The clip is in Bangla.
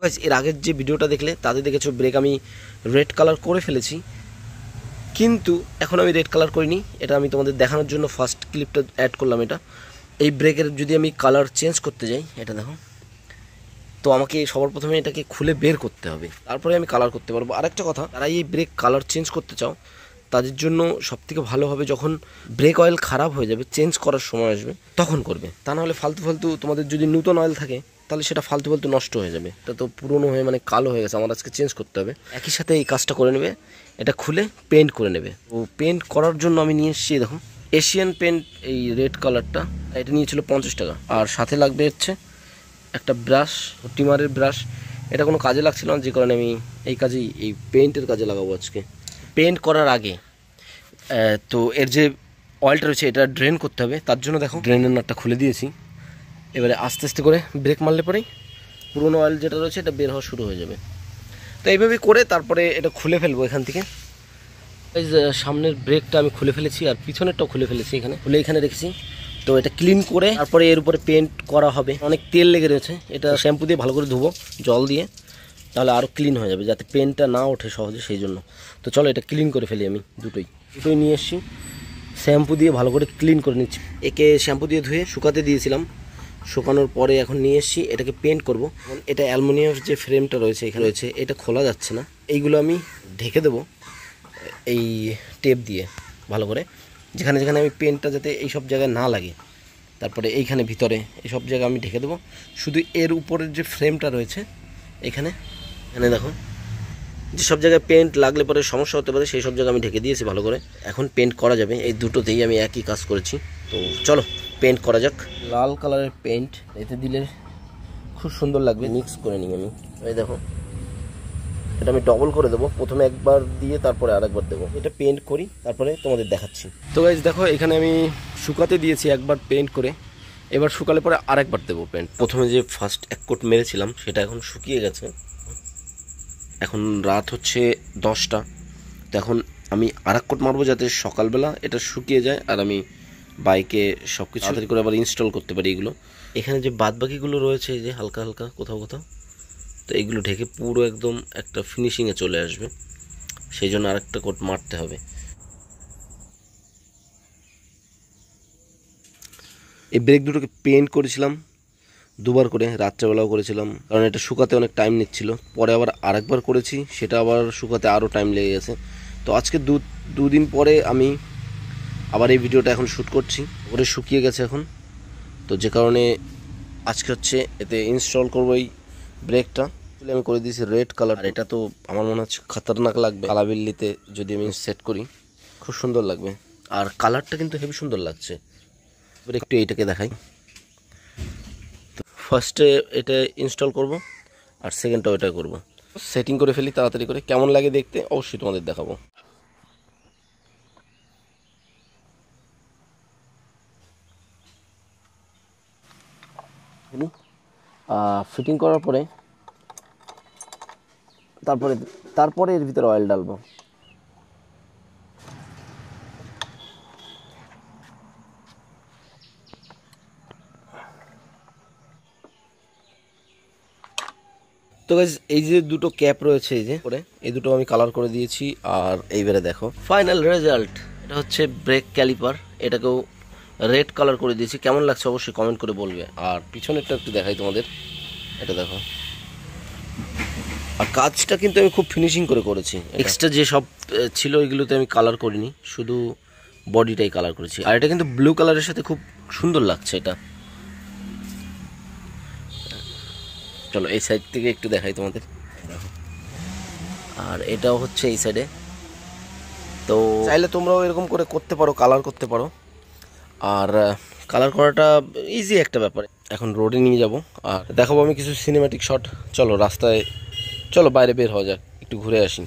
এর আগের যে ভিডিওটা দেখলে তাতে দেখেছো ব্রেক আমি রেড কালার করে ফেলেছি, কিন্তু এখন আমি রেড কালার করিনি। এটা আমি তোমাদের দেখানোর জন্য ফার্স্ট ক্লিপটা অ্যাড করলাম। এটা এই ব্রেকের যদি আমি কালার চেঞ্জ করতে যাই, এটা দেখো, তো আমাকে সবার প্রথমে এটাকে খুলে বের করতে হবে, তারপরে আমি কালার করতে পারবো। আরেকটা কথা, যারা এই ব্রেক কালার চেঞ্জ করতে চাও তাদের জন্য সবথেকে ভালো হবে যখন ব্রেক অয়েল খারাপ হয়ে যাবে, চেঞ্জ করার সময় আসবে তখন করবে। তা নাহলে ফালতু তোমাদের যদি নতুন অয়েল থাকে তাহলে সেটা ফালতু নষ্ট হয়ে যাবে। এটা তো পুরনো হয়ে মানে কালো হয়ে গেছে, আমার আজকে চেঞ্জ করতে হবে। একই সাথে এই কাজটা করে নেবে, এটা খুলে পেন্ট করে নেবে। তো পেন্ট করার জন্য আমি নিয়ে এসেছি দেখো এশিয়ান পেন্ট, এই রেড কালারটা। এটা নিয়েছিল 50 টাকা। আর সাথে লাগবে হচ্ছে একটা ব্রাশ, টিমারের ব্রাশ। এটা কোনো কাজে লাগছিল না, যে কারণে আমি এই কাজেই, এই পেন্টের কাজে লাগাবো আজকে। পেন্ট করার আগে তো এর যে অয়েলটা রয়েছে এটা ড্রেন করতে হবে, তার জন্য দেখো ড্রেনের নাটটা খুলে দিয়েছি। এবারে আস্তে আস্তে করে ব্রেক মারলে পরেই পুরোনো অয়েল যেটা রয়েছে এটা বের হওয়া শুরু হয়ে যাবে। তো এইভাবে করে তারপরে এটা খুলে ফেলবো এখান থেকে। এই যে সামনের ব্রেকটা আমি খুলে ফেলেছি আর পিছনেরটাও খুলে ফেলেছি, এখানে খুলে এখানে রেখেছি। তো এটা ক্লিন করে তারপরে এর উপরে পেন্ট করা হবে। অনেক তেল লেগে রয়েছে, এটা শ্যাম্পু দিয়ে ভালো করে ধুবো জল দিয়ে, তাহলে আরও ক্লিন হয়ে যাবে, যাতে পেন্টটা না ওঠে সহজে, সেই জন্য। তো চলো এটা ক্লিন করে ফেলি। আমি দুটোই নিয়ে এসেছি, শ্যাম্পু দিয়ে ভালো করে ক্লিন করে নিচ্ছি। একে শ্যাম্পু দিয়ে ধুয়ে শুকাতে দিয়েছিলাম, শুকানোর পরে এখন নিয়ে এসেছি এটাকে পেন্ট করব। এটা অ্যালুমিনিয়াম যে ফ্রেমটা রয়েছে এখানে রয়েছে, এটা খোলা যাচ্ছে না। এইগুলো আমি ঢেকে দেবো এই টেপ দিয়ে ভালো করে, যেখানে যেখানে আমি পেন্টটা যাতে এই সব জায়গায় না লাগে। তারপরে এইখানে ভিতরে এইসব জায়গা আমি ঢেকে দেবো। শুধু এর উপরের যে ফ্রেমটা রয়েছে এখানে দেখো, যেসব জায়গায় পেন্ট লাগলে পরে সমস্যা হতে পারে সেই সব জায়গা আমি ঢেকে দিয়েছি ভালো করে। এখন পেন্ট করা যাবে। এই দুটোতেই আমি একই কাজ করেছি। তো চলো পেন্ট করা যাক। লাল কালারের পেন্ট এতে দিলে খুব সুন্দর লাগবে। মিক্স করে নিই আমি। এই দেখো, এটা আমি ডবল করে দেবো, প্রথমে একবার দিয়ে তারপরে আরেকবার দেবো। এটা পেন্ট করি তারপরে তোমাদের দেখাচ্ছি। তো গাইস দেখো, এখানে আমি শুকাতে দিয়েছি একবার পেন্ট করে, এবার শুকালে পরে আরেকবার দেবো পেন্ট। প্রথমে যে ফার্স্ট এক কোট মেরেছিলাম সেটা এখন শুকিয়ে গেছে। এখন রাত হচ্ছে 10টা। তো এখন আমি আরেক কোট মারবো যাতে সকালবেলা এটা শুকিয়ে যায় আর আমি বাইকে সব কিছু তাড়াতাড়ি করে আবার ইনস্টল করতে পারি এগুলো। এখানে যে বাদবাকিগুলো রয়েছে এই যে হালকা হালকা কোথাও কোথাও, তো এইগুলো ঢেকে পুরো একদম একটা ফিনিশিংয়ে চলে আসবে, সেই জন্য আরেকটা কোট মারতে হবে। এই ব্রেক দুটোকে পেন্ট করেছিলাম দুবার করে, রাত্রেবেলাও করেছিলাম, কারণ এটা শুকাতে অনেক টাইম নিচ্ছিল। পরে আবার আরেকবার করেছি, সেটা আবার শুকাতে আরও টাইম লেগে গেছে। তো আজকে দুদিন পরে আমি আবার এই ভিডিওটা এখন শ্যুট করছি। ওরে শুকিয়ে গেছে এখন, তো যে কারণে আজকে হচ্ছে এতে ইনস্টল করবো এই ব্রেকটা। আমি করে দিয়েছি রেড কালার। আর এটা তো আমার মনে হচ্ছে খতরনাক লাগবে কালাবিল্লিতে, যদি আমি সেট করি খুব সুন্দর লাগবে। আর কালারটা কিন্তু হেবি সুন্দর লাগছে। এবার একটু এইটাকে দেখাই। তো ফার্স্টে এটা ইনস্টল করব আর সেকেন্ডটাও এটা করব। সেটিং করে ফেলি তাড়াতাড়ি করে, কেমন লাগে দেখতে অবশ্যই তোমাদের দেখাবো। ফিটিং করার পরে তারপরে এর ভিতরে অয়েল ডালবো। তো গাইস এই যে দুটো ক্যাপ রয়েছে এই যে করে, এই দুটো আমি কালার করে দিয়েছি। আর এইবারে দেখো ফাইনাল রেজাল্ট, এটা হচ্ছে ব্রেক ক্যালিপার, এটাকেও রেড কালার করে দিয়েছি। কেমন লাগছে অবশ্যই কমেন্ট করে বলবে। আর পিছনেরটা একটু দেখাই তোমাদের, এটা দেখো। আর কাজটা কিন্তু আমি খুব ফিনিশিং করে করেছি। এক্সট্রা যে সব ছিল এগুলোতে আমি কালার করিনি, শুধু বডিটাই কালার করেছি। আর এটা কিন্তু ব্লু কালারের সাথে খুব সুন্দর লাগছে এটা। চলো এই সাইড থেকে একটু দেখাই তোমাদের, আর এটাও হচ্ছে এই সাইডে। তো চাইলে তোমরাও এরকম করে করতে পারো, কালার করতে পারো। আর কালার করাটা ইজি একটা ব্যাপার। এখন রোডে নিয়ে যাব আর দেখাবো আমি কিছু সিনেম্যাটিক শট। চলো রাস্তায়, চলো বাইরে বের হওয়া যাক, একটু ঘুরে আসি।